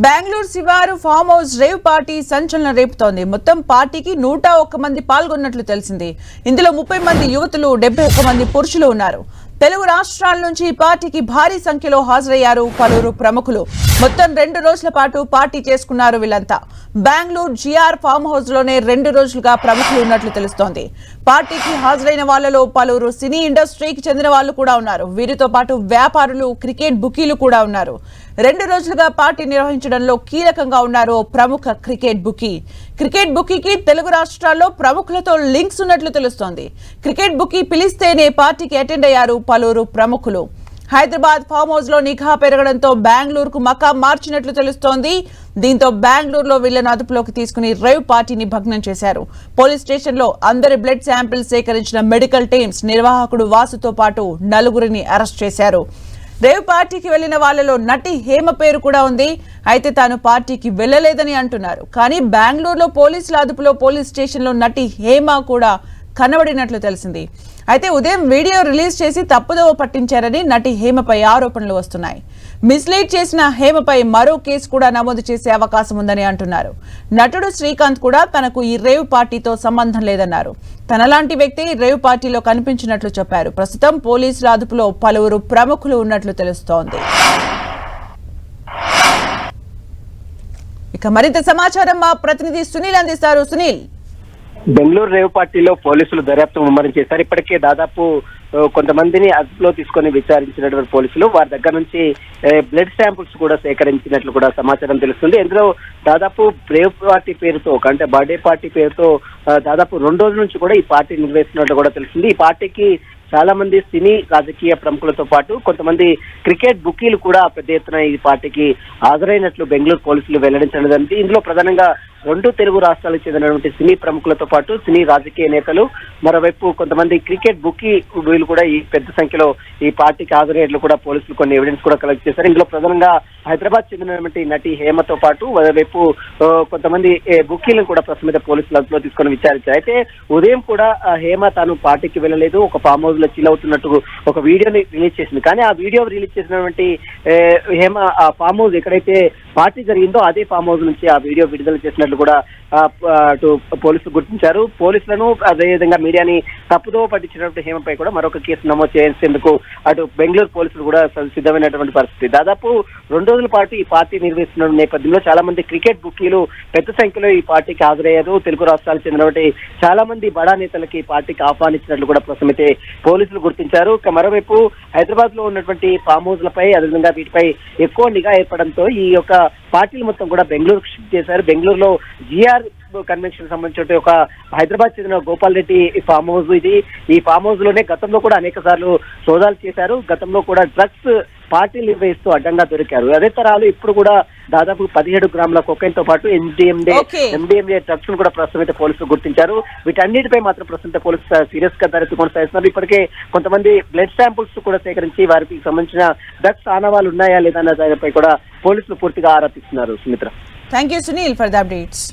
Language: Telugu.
బెంగళూరు శివారు ఫామ్ హౌస్ రేవ్ పార్టీ సంచలనం రేపుతోంది. మొత్తం పార్టీకి 101 మంది పాల్గొన్నట్లు తెలిసింది. ఇందులో 30 మంది యువతులు, 71 మంది పురుషులు ఉన్నారు. తెలుగు రాష్ట్రాల నుంచి ఈ పార్టీకి భారీ సంఖ్యలో హాజరయ్యారు పలువురు ప్రముఖులు. మొత్తం 2 రోజుల పాటు పార్టీ చేసుకున్నారు వీళ్ళంతా. బెంగళూరు జిఆర్ ఫామ్ హౌస్ లోనే 2 రోజులుగా ప్రముఖులు ఉన్నట్లు తెలుస్తోంది. పార్టీకి హాజరైన వాళ్లలో పలువురు సినీ ఇండస్ట్రీకి చెందిన వాళ్ళు కూడా ఉన్నారు. వీరితో పాటు వ్యాపారులు, క్రికెట్ బుకీలు కూడా ఉన్నారు. 2 రోజులుగా పార్టీ నిర్వహించడంలో కీలకంగా ఉన్నారు ప్రముఖ క్రికెట్ బుకీ. క్రికెట్ బుకీకి తెలుగు రాష్ట్రాల్లో ప్రముఖులతో లింక్స్ ఉన్నట్లు తెలుస్తోంది. క్రికెట్ బుకీ పిలిస్తేనే పార్టీకి అటెండ్ అయ్యారు పలువురు ప్రముఖులు. హైదరాబాద్ ఫామ్ హౌస్ లో నిఘా పెరగడంతో బెంగళూరుకు మకాం మార్చినట్లు తెలుస్తోంది. దీంతో బెంగళూరులో వీళ్లను అదుపులోకి తీసుకుని రేవ్ పార్టీని భగ్నం చేశారు. పోలీస్ స్టేషన్ లో అందరి బ్లడ్ శాంపిల్స్ సేకరించిన మెడికల్ టీమ్స్ నిర్వాహకుడు వాసుతో పాటు 4గురిని అరెస్ట్ చేశారు. రేవ్ పార్టీకి వెళ్లిన వాళ్లలో నటి హేమ పేరు కూడా ఉంది. అయితే తాను పార్టీకి వెళ్లలేదని అంటున్నారు. కానీ బెంగళూరులో పోలీసుల అదుపులో పోలీస్ స్టేషన్ లో నటి హేమ కూడా కనబడినట్లు తెలిసింది. అయితే ఉదయం వీడియో రిలీజ్ చేసి తప్పుదోవ పట్టించారని నటి హేమపై ఆరోపణలు వస్తున్నాయి. మిస్లీడ్ చేసిన హేమపై మరో కేసు కూడా నమోదు చేసే అవకాశం ఉందని అంటున్నారు. నటుడు శ్రీకాంత్ కూడా తనకు ఈ రేవ్ పార్టీతో సంబంధం లేదన్నారు. తనలాంటి వ్యక్తి రేవ్ పార్టీలో కనిపించినట్లు చెప్పారు. ప్రస్తుతం పోలీసుల అదుపులో పలువురు ప్రముఖులు ఉన్నట్లు తెలుస్తోంది. ఇక మరింత సమాచారం మా ప్రతినిధి సునీల్ అందిస్తారు. సునీల్, బెంగళూరు రేవ్ పార్టీలో పోలీసులు దర్యాప్తు ముమ్మరం చేశారు. ఇప్పటికే దాదాపు కొంతమందిని అదుపులో తీసుకొని విచారించినటువంటి పోలీసులు వారి దగ్గర నుంచి బ్లడ్ శాంపుల్స్ కూడా సేకరించినట్లు కూడా సమాచారం తెలుస్తుంది. ఇందులో దాదాపు రేవ్ పార్టీ పేరుతో అంటే బర్త్డే పార్టీ పేరుతో దాదాపు 2 రోజుల నుంచి కూడా ఈ పార్టీ నిర్వహిస్తున్నట్లు కూడా తెలుస్తుంది. ఈ పార్టీకి చాలా మంది సినీ రాజకీయ ప్రముఖులతో పాటు కొంతమంది క్రికెట్ బుకీలు కూడా పెద్ద ఎత్తున ఈ పార్టీకి హాజరైనట్లు బెంగళూరు పోలీసులు వెల్లడించడం జరిగింది. ఇందులో ప్రధానంగా 2 తెలుగు రాష్ట్రాలకు చెందినటువంటి సినీ ప్రముఖులతో పాటు సినీ రాజకీయ నేతలు, మరోవైపు కొంతమంది క్రికెట్ బుకీ వీళ్ళు కూడా ఈ పెద్ద సంఖ్యలో ఈ పార్టీకి హాజరయ్యేట్లు కూడా పోలీసులు కొన్ని ఎవిడెన్స్ కూడా కలెక్ట్ చేశారు. ఇందులో ప్రధానంగా హైదరాబాద్ చెందినటువంటి నటి హేమతో పాటు మరోవైపు కొంతమంది బుకీలను కూడా ప్రస్తుతం పోలీసులు అదుపులో తీసుకొని విచారించారు. అయితే ఉదయం కూడా హేమ తాను పార్టీకి వెళ్ళలేదు, ఒక ఫామ్ హౌస్ లో చిల్ అవుతున్నట్టు ఒక వీడియోని రిలీజ్ చేసింది. కానీ ఆ వీడియో రిలీజ్ చేసినటువంటి హేమ ఆ ఫామ్ హౌస్ ఎక్కడైతే పార్టీ జరిగిందో అదే ఫామ్ హౌస్ నుంచి ఆ వీడియో విడుదల చేసినట్లు కూడా అటు పోలీసులు గుర్తించారు. పోలీసులను అదేవిధంగా మీడియాని తప్పుదోవ పట్టించినటువంటి హేమపై కూడా మరొక కేసు నమోదు చేసేందుకు అటు బెంగళూరు పోలీసులు కూడా సిద్ధమైనటువంటి పరిస్థితి. దాదాపు 2 రోజుల పాటు ఈ పార్టీ నిర్వహిస్తున్న నేపథ్యంలో చాలా మంది క్రికెట్ బుకీలు పెద్ద సంఖ్యలో ఈ పార్టీకి హాజరయ్యారు. తెలుగు రాష్ట్రాలకు చెందినటువంటి చాలా మంది బడా నేతలకి ఈ పార్టీకి ఆహ్వానించినట్లు కూడా ప్రస్తుతమైతే పోలీసులు గుర్తించారు. మరోవైపు హైదరాబాద్ లో ఉన్నటువంటి ఫామ్ హౌస్ లపై అదేవిధంగా వీటిపై ఎక్కువ నిఘా ఏర్పడంతో ఈ యొక్క పార్టీలు మొత్తం కూడా బెంగళూరుకు షిఫ్ట్ చేశారు. బెంగళూరులో జిఆర్ కన్వెన్షన్ సంబంధించిన ఒక హైదరాబాద్ చెందిన గోపాల్ రెడ్డి ఫామ్ హౌస్ ఇది. ఈ ఫామ్ హౌస్ లోనే గతంలో కూడా అనేక సార్లు సోదాలు చేశారు. గతంలో కూడా డ్రగ్స్ పార్టీలు నిర్వహిస్తూ అడ్డంగా దొరికారు. అదే తరాలు ఇప్పుడు కూడా దాదాపు 17 గ్రాముల కొకైన్ తో పాటు ఎండిఎంఏ డ్రగ్స్ ను కూడా ప్రస్తుతం పోలీసులు గుర్తించారు. వీటన్నిటిపై మాత్రం ప్రస్తుతం పోలీసులు సీరియస్ గా దర్యాప్తు కొనసాగిస్తున్నారు. ఇప్పటికే కొంతమంది బ్లడ్ శాంపుల్స్ కూడా సేకరించి వారికి సంబంధించిన డ్రగ్స్ ఆనవాలు ఉన్నాయా లేదా అన్న దానిపై కూడా పోలీసులు పూర్తిగా ఆరా తీస్తున్నారు. Sumitra, thank you Sunil for the updates.